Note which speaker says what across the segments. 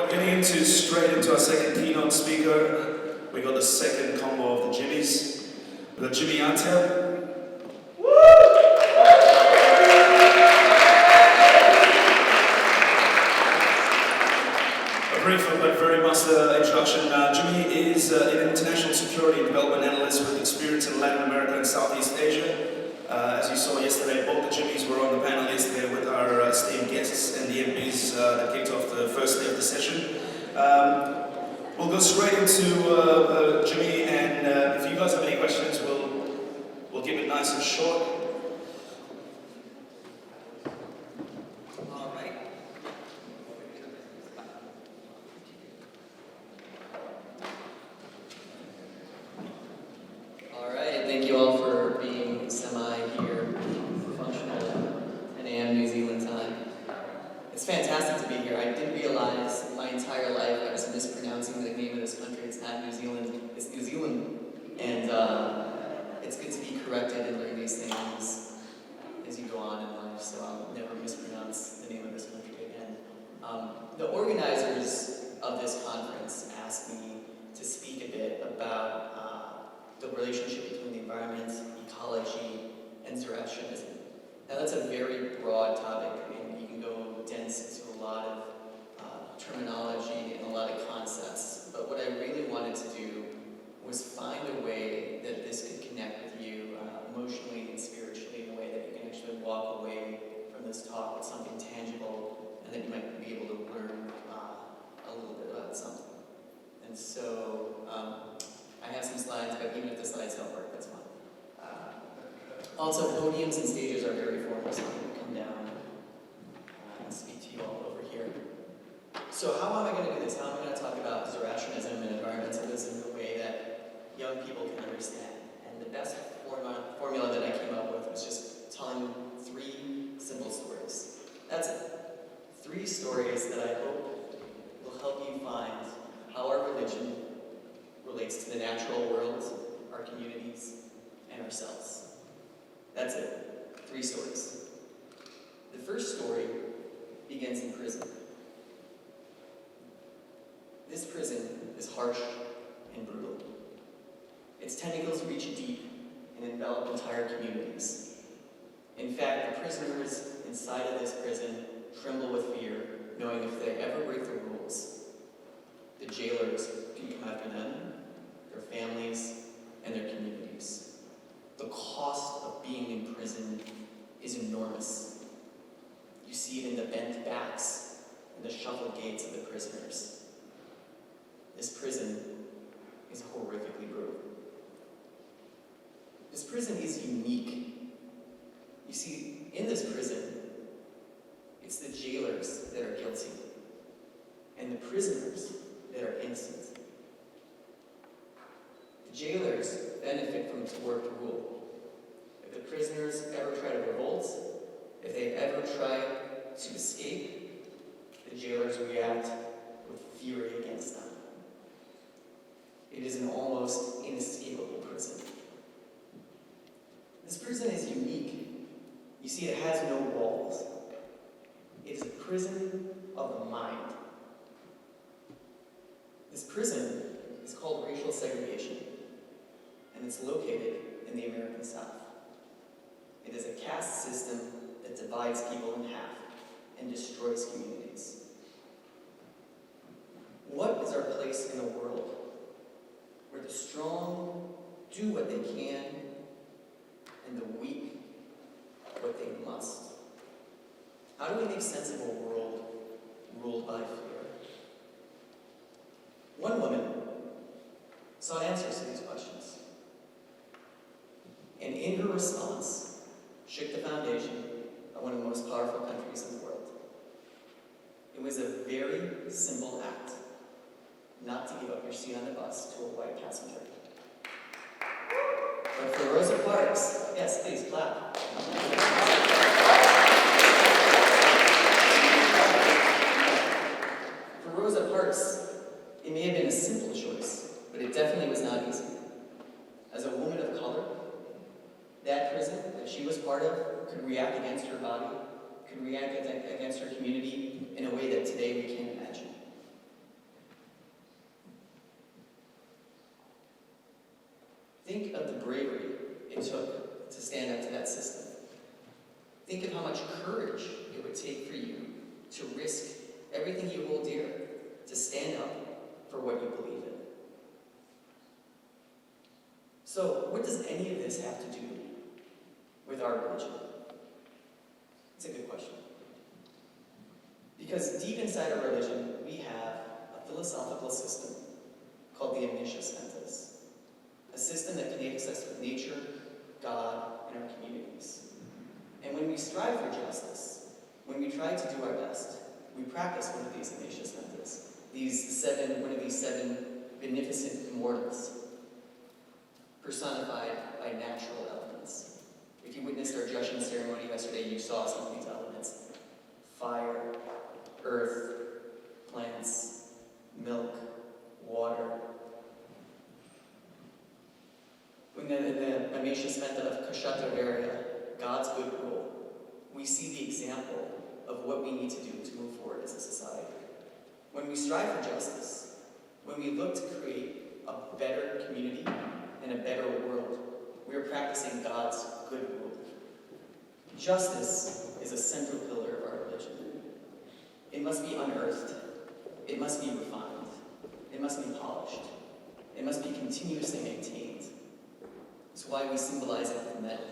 Speaker 1: Straight into our second keynote speaker. We got the second combo of the Jimmys. We got Jimmy Antia. A brief but very master introduction. Jimmy is an international security and development analyst with experience in Latin America and Southeast Asia. As you saw yesterday, both the Jimmys were on the panel yesterday with our esteemed guests and the MPs that kicked off the first day of the session. We'll go straight into Jimmy, and if you guys have any questions, we'll keep it nice and short.
Speaker 2: All right. All right, thank you all for being semi-here, functional, 10 a.m. New Zealand time. It's fantastic to be here. I didn't realize my entire life I was mispronouncing the name of this country. It's not New Zealand, it's New Zealand. And it's good to be corrected and learn these things as you go on in life, so I'll never mispronounce the name of this country again. The organizers of this conference asked me to speak a bit about the relationship between the environment, ecology, and Zoroastrianism. Now that's a very broad topic, and you can go dense into a lot of terminology and a lot of concepts, but what I really wanted to do was find a way that this could connect with you emotionally and spiritually in a way that you can actually walk away from this talk with something tangible and that you might be able to learn a little bit about something. And so I have some slides, but even if the slides don't work, that's fine. Also, podiums and stages are very formal, so I'm going to come down and speak to you all over here. So how am I going to do this? How am I going to talk about Zoroastrianism and environmentalism in a way that young people can understand? And the best formula that I came up with was just telling 3 simple stories. That's it. 3 stories that I hope will help you find how our religion relates to the natural world, our communities, and ourselves. That's it. 3 stories. The first story begins in prison. This prison is harsh and brutal. Its tentacles reach deep and envelop entire communities. In fact, the prisoners inside of this prison tremble with fear, knowing if they ever break the rules, the jailers can come after them, their families, and their communities. The cost of being in prison is enormous. You see it in the bent backs and the shuffled gaits of the prisoners. This prison is horrifically brutal. This prison is unique. You see, in this prison, it's the jailers that are guilty and the prisoners that are innocent. The jailers benefit from its warped rule. If the prisoners ever try to revolt, if they ever try to escape, the jailers react with fury against them. It is an almost inescapable prison. This prison is unique. You see, it has no walls. It is a prison of the mind. This prison is called racial segregation, and it's located in the American South. It is a caste system that divides people in half and destroys communities. What is our place in a world where the strong do what they can and the weak what they must? How do we make sense of a world ruled by fear? One woman sought answers to these questions, and in her response, shook the foundation of one of the most powerful countries in the world. It was a very simple act, not to give up your seat on the bus to a white passenger. But for Rosa Parks, yes, please clap. For Rosa Parks, it may have been a simple choice, but it definitely was not easy. As a woman of color, that prison that she was part of could react against her body, could react against her community in a way that today we can't imagine. stand up to that system. Think of how much courage it would take for you to risk everything you hold dear to stand up for what you believe in. So, what does any of this have to do with our religion? It's a good question. Because deep inside our religion, we have a philosophical system called the omniscience mentis, a system that connects us with nature, God, and our communities. And when we strive for justice, when we try to do our best, we practice one of these omniscience mentis, one of these seven beneficent immortals, personified by natural elements. If you witnessed our judgment ceremony yesterday, you saw some of these elements: fire, earth, plants, milk, water. In the omniscience method of Kshatravarya, God's good rule, we see the example of what we need to do to move forward as a society. When we strive for justice, when we look to create a better community and a better world, we are practicing God's good rule. Justice is a central pillar of our religion. It must be unearthed. It must be refined. It must be polished. It must be continuously maintained. It's why we symbolize it with metal.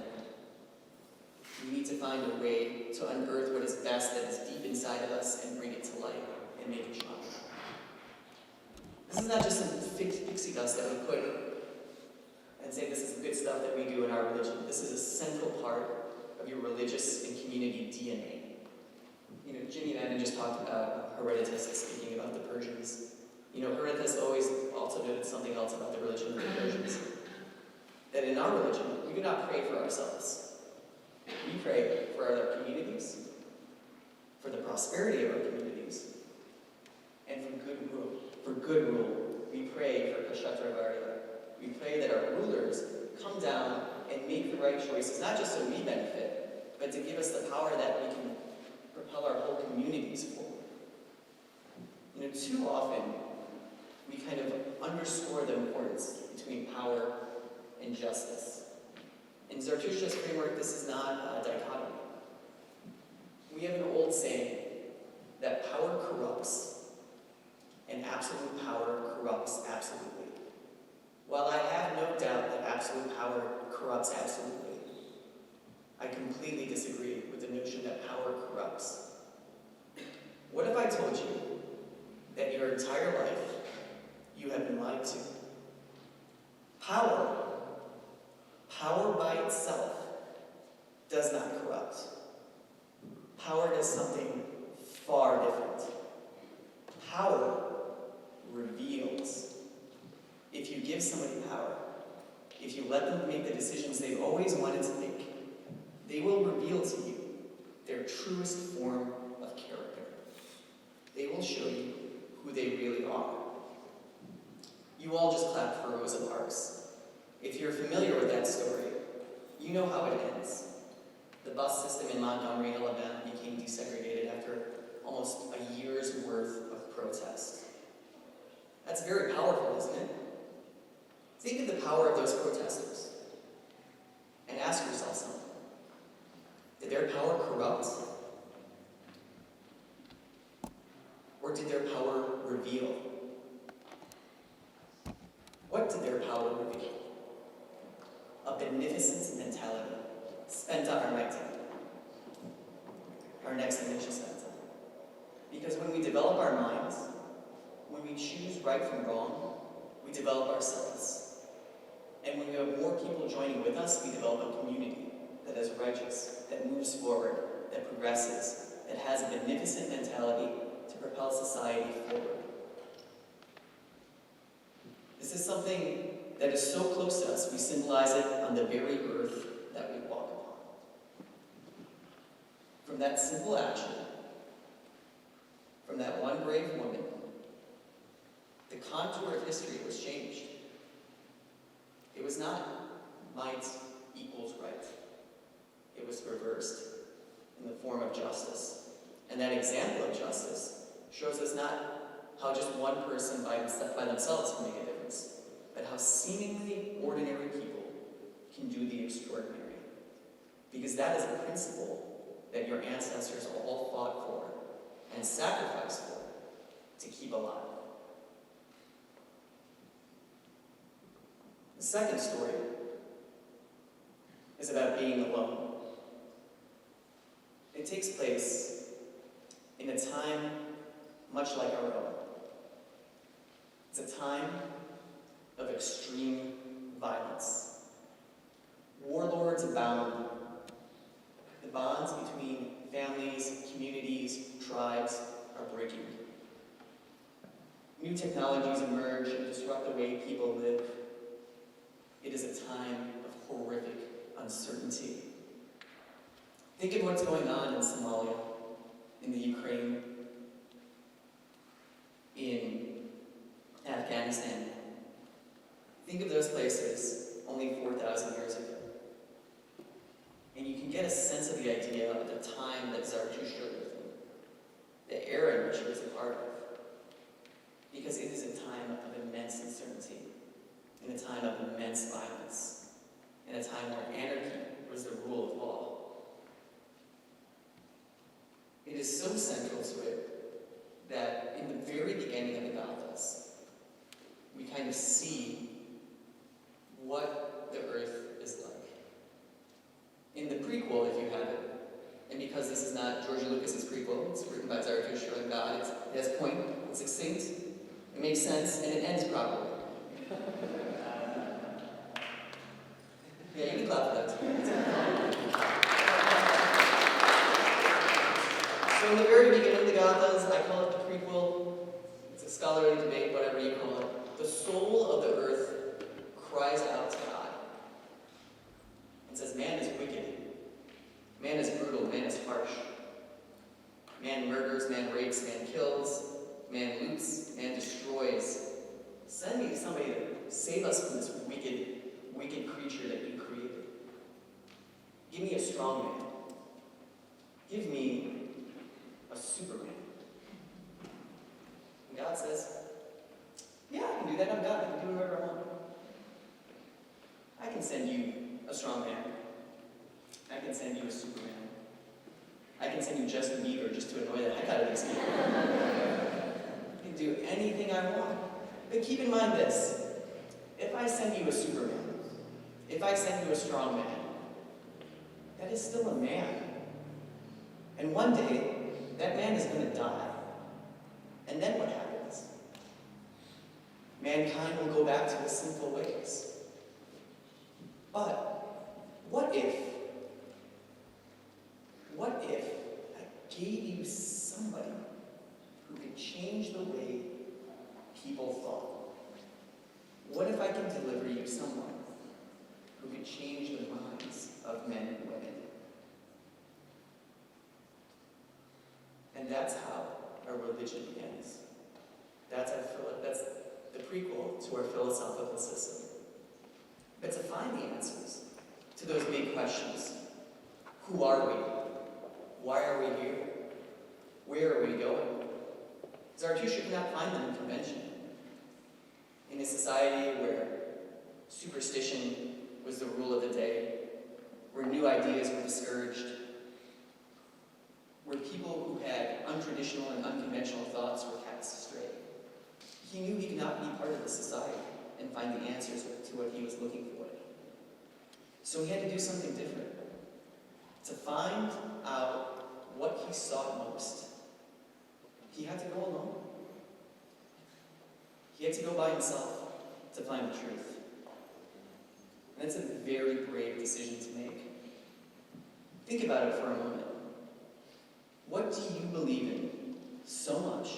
Speaker 2: We need to find a way to unearth what is best that is deep inside of us and bring it to light and make it shine. This is not just some pixie dust that we put and say this is the good stuff that we do in our religion. This is a central part of your religious and community DNA. Jimmy and I just talked about Herodotus speaking about the Persians. Herodotus always also noted something else about the religion of the Persians. That in our religion, we do not pray for ourselves. We pray for our communities, for the prosperity of our communities, and for good rule. For good rule, we pray for Kshatravarya. We pray that our rulers come down and make the right choices, not just so we benefit, but to give us the power that we can propel our whole communities forward. Too often, we kind of underscore the importance between power and justice. In Zarathustra's framework, this is not a dichotomy. We have an old saying that power corrupts, and absolute power corrupts absolutely. While I have no doubt that absolute power corrupts absolutely, I completely disagree with the notion that power corrupts. What if I told you that your entire life you have been lied to? Power by itself does not corrupt. Power does something far different. Power reveals. If you give somebody power, if you let them make the decisions they've always wanted to make, they will reveal to you their truest form of character. They will show you who they really are. You all just clapped for Rosa Parks. If you're familiar with that story, you know how it ends. The bus system in Montgomery, Alabama became desegregated after almost a year's worth of protest. That's very powerful, isn't it? Think of the power of those protesters and ask yourself something. Did their power corrupt? Or did their power reveal? What did their power reveal? A beneficent mentality spent on our next omniscience mentality. Because when we develop our minds, when we choose right from wrong, we develop ourselves. And when we have more people joining with us, we develop a community that is righteous, that moves forward, that progresses, that has a beneficent mentality to propel society forward. This is something that is so close to us, we symbolize it on the very earth that we walk upon. From that simple action, from that one brave woman, the contour of history was changed. It was not might equals right. It was reversed in the form of justice. And that example of justice shows us not how just one person by themselves can make a difference, but how seemingly ordinary people can do the extraordinary. because that is a principle that your ancestors all fought for and sacrificed for to keep alive. The second story is about being alone. It takes place in a time much like our own. It's a time of extreme violence. Warlords abound. The bonds between families, communities, tribes are breaking. New technologies emerge and disrupt the way people live. It is a time of horrific uncertainty. Think of what's going on in Somalia, in the Ukraine, in Afghanistan. Think of those places only 4,000 years ago. And you can get a sense of the idea of the time that Zarathustra lived in, the era in which he was a part of. Because it is a time of immense uncertainty, in a time of immense violence, in a time where anarchy was the rule of law. It is so central to it that in the very beginning of the Gathas, we kind of see what the earth is like. In the prequel, if you have it, and because this is not George Lucas's prequel, it's written by Zarathustra and God, it has point, it's succinct, it makes sense, and it ends properly. Yeah, you can clap for that too. So in the very beginning of the Gathas, I call it the prequel, it's a scholarly debate, whatever you call it. The soul of the earth cries out to God and says, man is wicked, man is brutal, man is harsh. Man murders, man rapes, man kills, man loots, man destroys. Send me somebody to save us from this wicked, wicked creature that you created. Give me a strong man. Give me a Superman. And God says, yeah, I can do that. I'm God. I can do whatever I want. I can send you a strong man. I can send you a Superman. I can send you Justin Bieber just to annoy the heck out of these people. I can do anything I want. But keep in mind this. If I send you a Superman, if I send you a strong man, that is still a man. And one day, that man is going to die. And then what happens? Mankind will go back to its sinful ways. But what if I gave you somebody who could change the way people thought? What if I can deliver you someone who could change the minds of men and women? And that's how our religion begins. That's the prequel to our philosophical system. But to find the answers to those big questions, who are we? Why are we here? Where are we going? Zarathustra cannot find them in convention. In a society where superstition was the rule of the day, where new ideas were discouraged, where people who had untraditional and unconventional thoughts were cast astray. He knew he could not be part of the society and find the answers to what he was looking for. So he had to do something different. To find out what he sought most, he had to go alone. He had to go by himself to find the truth. And that's a very brave decision to make. Think about it for a moment. What do you believe in so much?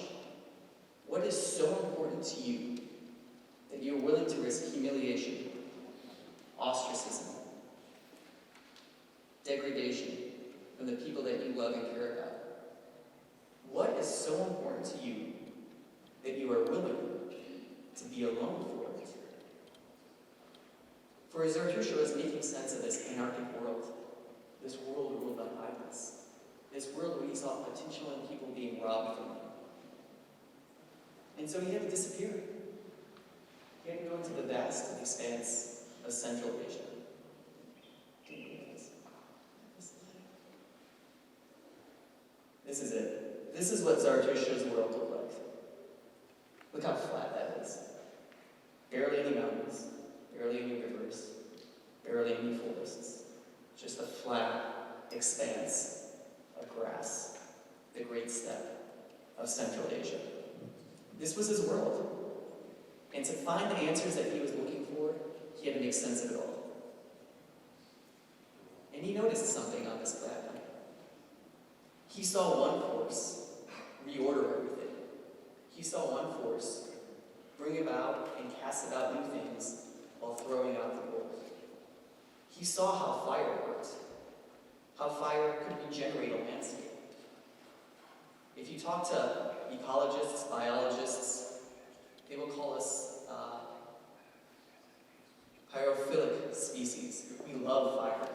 Speaker 2: What is so important to you that you're willing to risk humiliation, ostracism, degradation from the people that you love and care about? What is so important to you that you are willing to be alone for it? For Zarathustra was making sense of this anarchic world, this world ruled by violence. This world where he saw potential in people being robbed from him. And so he had to disappear. He had to go into the vast expanse of Central Asia. Zarathustra's world look like? Look how flat that is. Barely any mountains, barely any rivers, barely any forests. Just a flat expanse of grass, the great steppe of Central Asia. This was his world. And to find the answers that he was looking for, he had to make sense of it all. And he noticed something on this planet. He saw one force reorder everything. He saw one force bring about and cast about new things while throwing out the old. He saw how fire worked, how fire could regenerate a landscape. If you talk to ecologists, biologists, they will call us pyrophilic species. We love fire.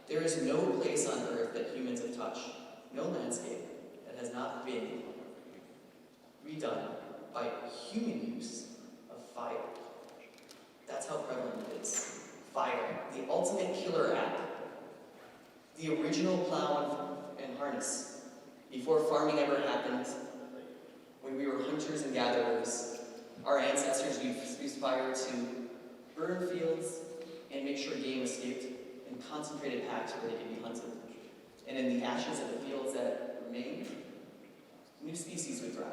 Speaker 2: There is no place on Earth that humans have touched, no landscape that has not been redone by human use of fire. That's how prevalent it is. Fire, the ultimate killer app. The original plow and harness. Before farming ever happened, when we were hunters and gatherers, our ancestors used fire to burn fields and make sure game escaped in concentrated packs where they could be hunted. And in the ashes of the fields that remained, new species would thrive.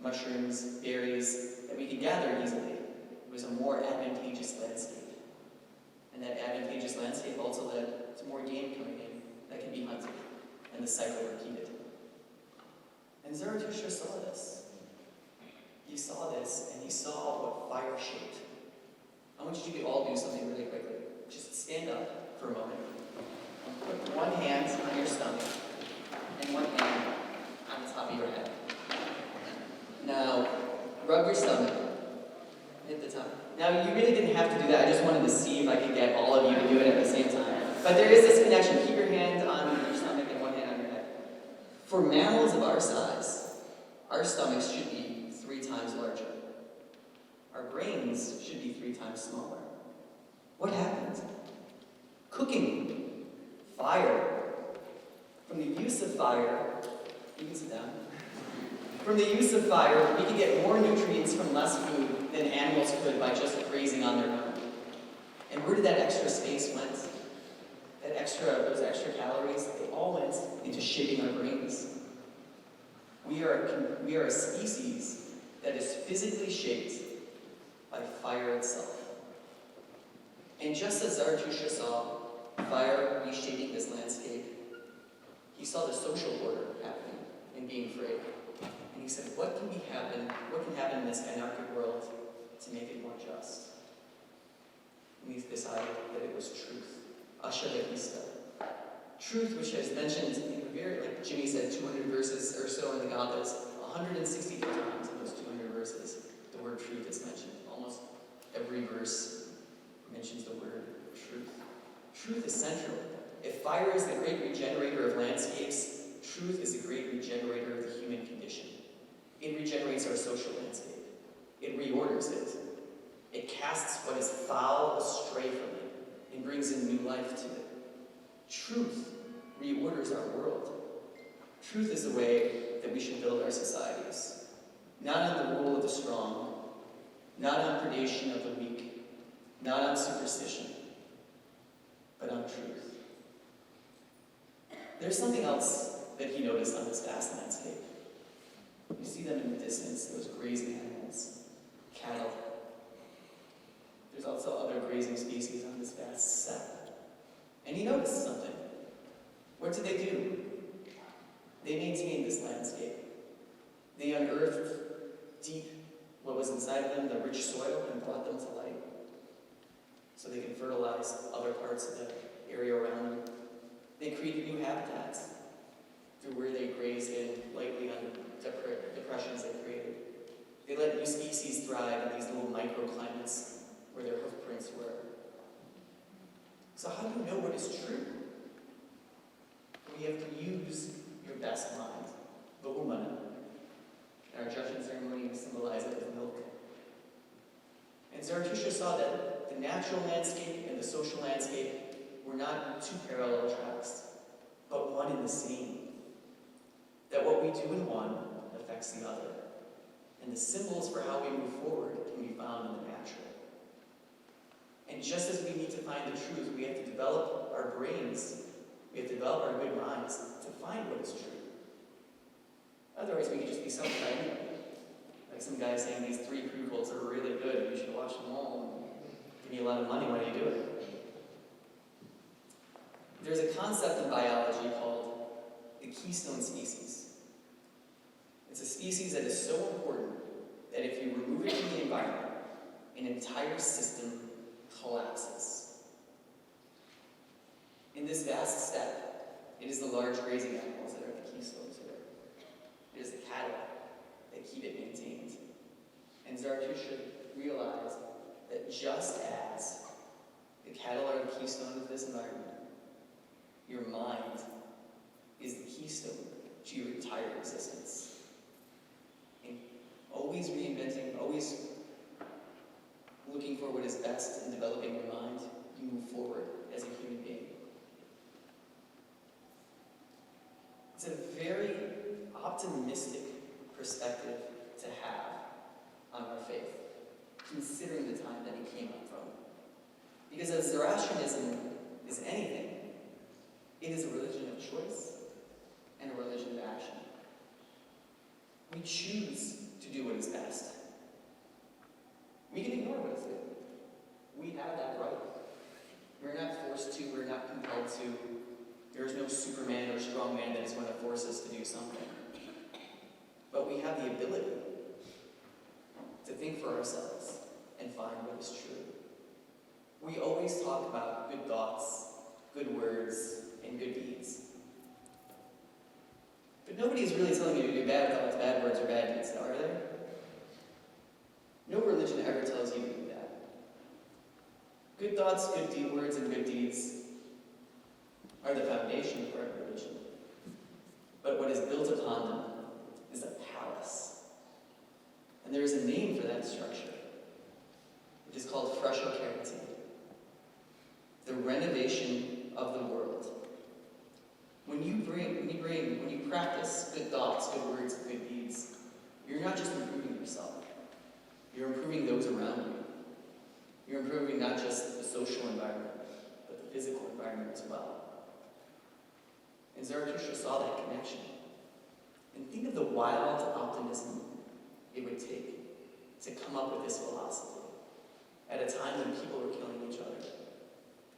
Speaker 2: Mushrooms, berries, that we could gather easily. It was a more advantageous landscape. And that advantageous landscape also led to more game coming in that could be hunted, and the cycle repeated. And Zarathustra saw this. He saw this, and he saw what fire shaped. I want you to all do something really quickly. Just stand up for a moment. Put one hand on your stomach, and one hand on the top of your head. Now, rub your stomach. Hit the top. Now, you really didn't have to do that. I just wanted to see if I could get all of you to do it at the same time. But there is this connection. Keep your hand on your stomach and one hand on your head. For mammals of our size, our stomachs should be 3 times larger. Our brains should be 3 times smaller. What happened? Cooking. Fire. From the use of fire, you can sit down. From the use of fire, we can get more nutrients from less food than animals could by just grazing on their own. And where did that extra space went? Those extra calories, they all went into shaping our brains. We are a species that is physically shaped by fire itself. And just as Zarathustra saw fire reshaping this landscape, he saw the social order happening and being frayed. And he said, what can happen in this anarchic world to make it more just? And he decided that it was truth. Ashavahista. Truth, which is mentioned in like Jimmy said, 200 verses or so in the Gathas, 163 times in those 200 verses, the word truth is mentioned. Almost every verse mentions the word truth. Truth is central. If fire is the great regenerator of landscapes, truth is the great regenerator of the human condition. It regenerates our social landscape. It reorders it. It casts what is foul astray from it and brings in new life to it. Truth reorders our world. Truth is the way that we should build our societies. Not on the rule of the strong, not on predation of the weak, not on superstition, but on truth. There's something else that he noticed on this vast landscape. You see them in the distance, those grazing animals, cattle. There's also other grazing species on this vast steppe. And he noticed something. What did they do? They maintained this landscape. They unearthed deep what was inside of them, the rich soil, and brought them to light. So they can fertilize other parts of the area around them. They created new habitats through where they grazed in lightly on depressions they created. They let new species thrive in these little microclimates where their hoofprints were. So how do you know what is true? Well, you have to use your best mind, the umana. In our judgment ceremony, we symbolize it with milk. And Zarathustra saw that the natural landscape and the social landscape were not 2 parallel tracks, but one and the same. That what we do in one affects the other. And the symbols for how we move forward can be found in the natural. And just as we need to find the truth, we have to develop our brains, we have to develop our good minds to find what is true. Otherwise, we could just be some guy anyway. Like some guy saying these 3 prequels are really good, you should watch them all, and give me a lot of money while you do it. There's a concept in biology called the keystone species. It's a species that is so important that if you remove it from the environment, an entire system collapses. In this vast step, it is the large grazing animals that are the keystones here. It is the cattle that keep it maintained. And Zarathustra realized that just as the cattle are the keystone of this environment, your mind is the keystone to your entire existence. And always reinventing, always looking for what is best and developing your mind, you move forward as a human being. It's a very optimistic perspective to have on our faith, considering the time that it came up from. Because as Zoroastrianism is anything, it is a religion of choice and a religion of action. We choose to do what is best. We can ignore what is good. We have that right. We're not forced to, we're not compelled to. There is no Superman or strong man that is going to force us to do something. But we have the ability to think for ourselves and find what is true. We always talk about good thoughts, good words, and good deeds. But nobody is really telling you to do bad thoughts, bad words, or bad deeds, are there? No religion ever tells you to do that. Good thoughts, good words, and good deeds are the foundation for our religion. But what is built upon them is a palace. And there is a name for that structure. It is called frescocarity. The renovation of the world. When you practice good thoughts, good words, and good deeds, you're not just improving yourself. You're improving those around you. You're improving not just the social environment, but the physical environment as well. And Zarathustra saw that connection. And think of the wild optimism it would take to come up with this philosophy at a time when people were killing each other,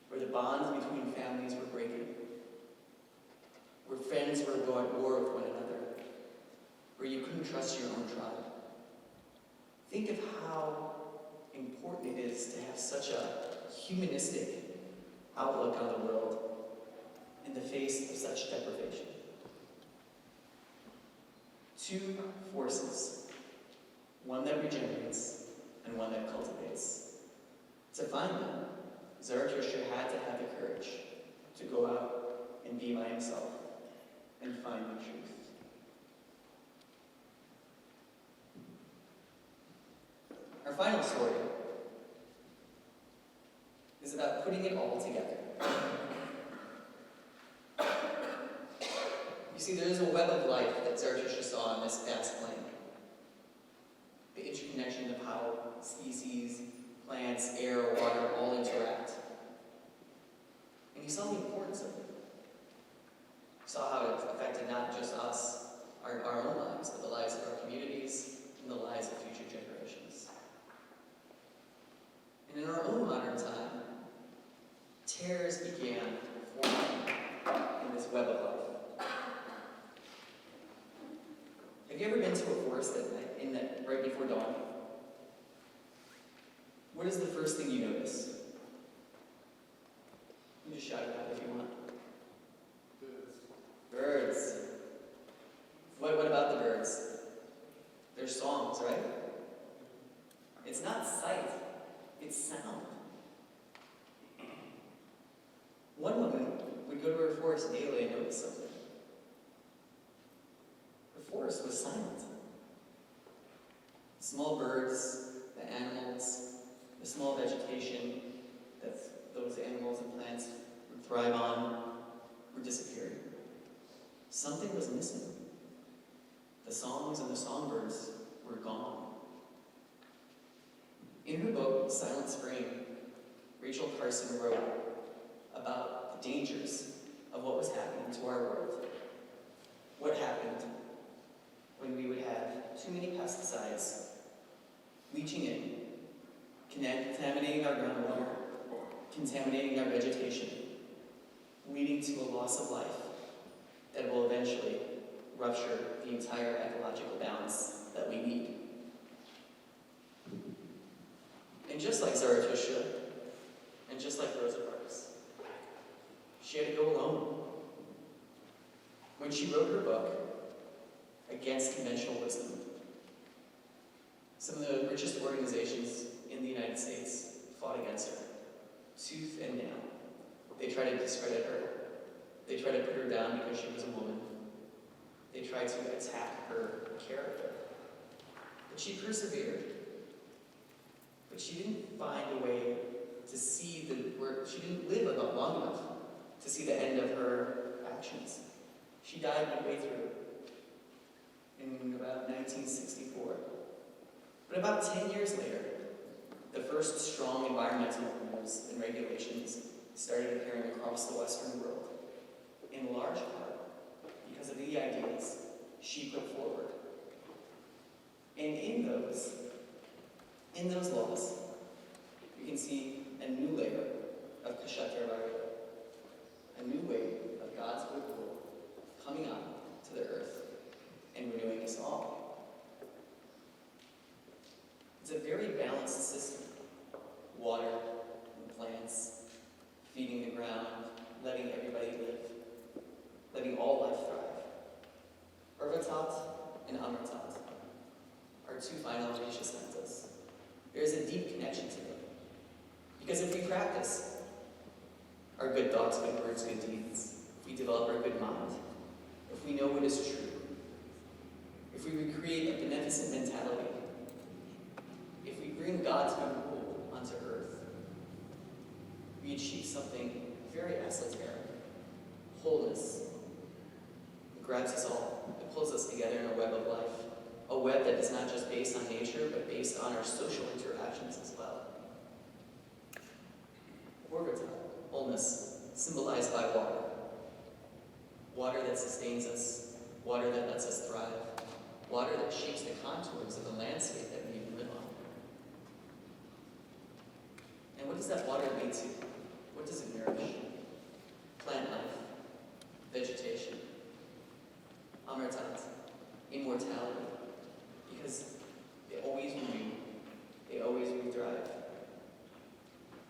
Speaker 2: where the bonds between families were breaking, where friends were going at war with one another, where you couldn't trust your own tribe. Think of how important it is to have such a humanistic outlook on the world in the face of such deprivation. 2 forces, one that regenerates and one that cultivates. To find them, Zarathustra had to have the courage to go out and be by himself and find the truth. Our final story is about putting it all together. You see, there is a web of life that Zarathustra saw on this vast planet. The interconnection of how species, plants, air, water all interact. And he saw the importance of it. He saw how it affected not just us, our own lives, but the lives of our communities and the lives of future generations. And in our own modern time, terrors began forming in this web of life. Have you ever been to a forest at night, right before dawn? What is the first thing you notice? You just shout it out if you want. Birds. What about the birds? They're songs, right? It's not sight, it's sound. One woman would go to her forest daily and notice something. The forest was silent. The small birds, the animals, the small vegetation that those animals and plants would thrive on were disappearing. Something was missing. The songs and the songbirds were gone. In her book, Silent Spring, Rachel Carson wrote about the dangers of what was happening to our world. What happened when we would have too many pesticides leaching in, contaminating our groundwater, contaminating our vegetation, leading to a loss of life that will eventually rupture the entire ecological balance that we need. And just like Zarathustra, and just like Rosa Parks, she had to go alone. When she wrote her book, Against Conventional Wisdom, some of the richest organizations in the United States fought against her, tooth and nail. They tried to discredit her. They tried to put her down because she was a woman. They tried to attack her character. But she persevered. But she didn't find a way to see she didn't live long enough to see the end of her actions. She died midway through in about 1964. But about 10 years later, the first strong environmental rules and regulations started appearing across the Western world, in large part because of the ideas she put forward. And in those laws, you can see a new layer of Kshatriya Varga, a new way of God's good rule coming up to the earth and renewing us all. It's a very balanced system. Water and plants, feeding the ground, letting everybody live, letting all life thrive. Urvatat and Amritat are two final Visha sentas. There is a deep connection to them. Because if we practice our good thoughts, good words, good deeds, if we develop our good mind, if we know what is true, if we recreate a beneficent mentality, if we bring God's good rule onto earth, we achieve something very esoteric. Wholeness. It grabs us all. It pulls us together in a web of life. A web that is not just based on nature, but based on our social interactions as well. Orvita, wholeness, symbolized by water. Water that sustains us. Water that lets us thrive. Water that shapes the contours of the landscape that we even live on. And what does that water lead to? What does it nourish? Plant life, vegetation, Amritat, immortality, because they always renew, they always re-thrive.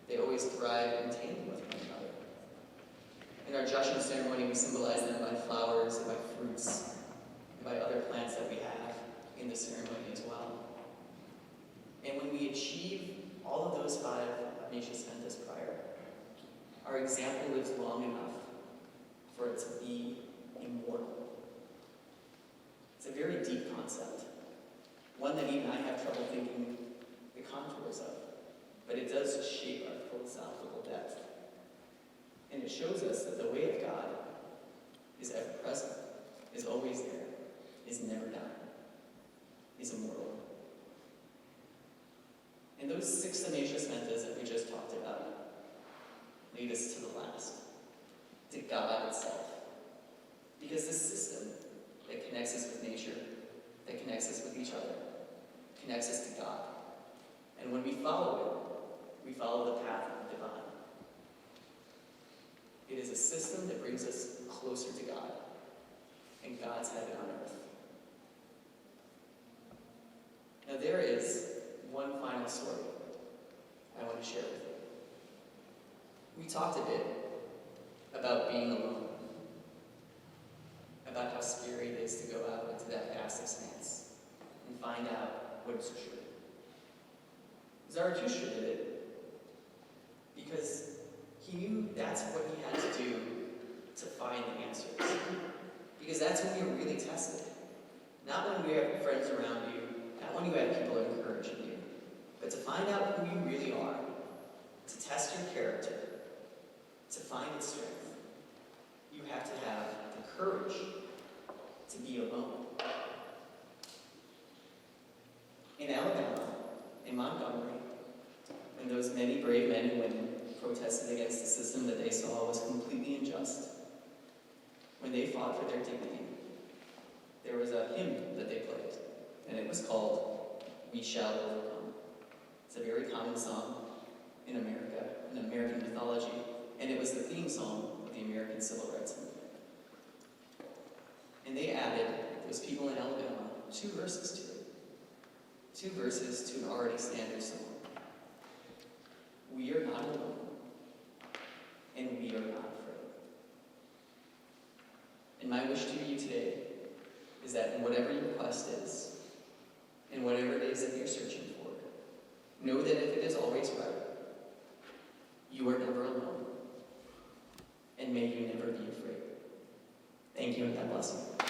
Speaker 2: They always thrive in tandem with one another. In our Jashan ceremony, we symbolize them by flowers and by fruits, and by other plants that we have in the ceremony as well. And when we achieve all of those 5 Amesha Sventas prior, our example lives long enough for it to be immortal. It's a very deep concept, one that even I have trouble thinking the contours of, but it does shape our philosophical depth. And it shows us that the way of God is ever present, is always there, is never done, is immortal. And those 6 Amesha Sventas that we just talked about lead us to the last, to God itself. Because this system that connects us with nature, that connects us with each other, connects us to God. And when we follow it, we follow the path of the divine. It is a system that brings us closer to God and God's heaven on earth. Now there is one final story I want to share with you. We talked a bit about being alone, about how scary it is to go out into that vast expanse and find out what is true. Zarathustra did it because he knew that's what he had to do to find the answers. Because that's when you're really tested. Not when you have friends around you, not when you have people encouraging you, but to find out who you really are, to test your character, to find its strength. You have to have the courage to be alone. in Alabama, in Montgomery, when those many brave men and women protested against the system that they saw was completely unjust, when they fought for their dignity, there was a hymn that they played, and it was called "We Shall Overcome." It's a very common song in America, in American mythology, and it was the theme song of the American Civil Rights Movement. And they added, those people in Alabama, 2 verses to it. 2 verses to an already standard song. We are not alone, and we are not afraid. And my wish to you today is that in whatever your quest is, in whatever it is that you're searching for, know that if it is always right, you are never alone, and may you never be afraid. Thank you, and God bless you.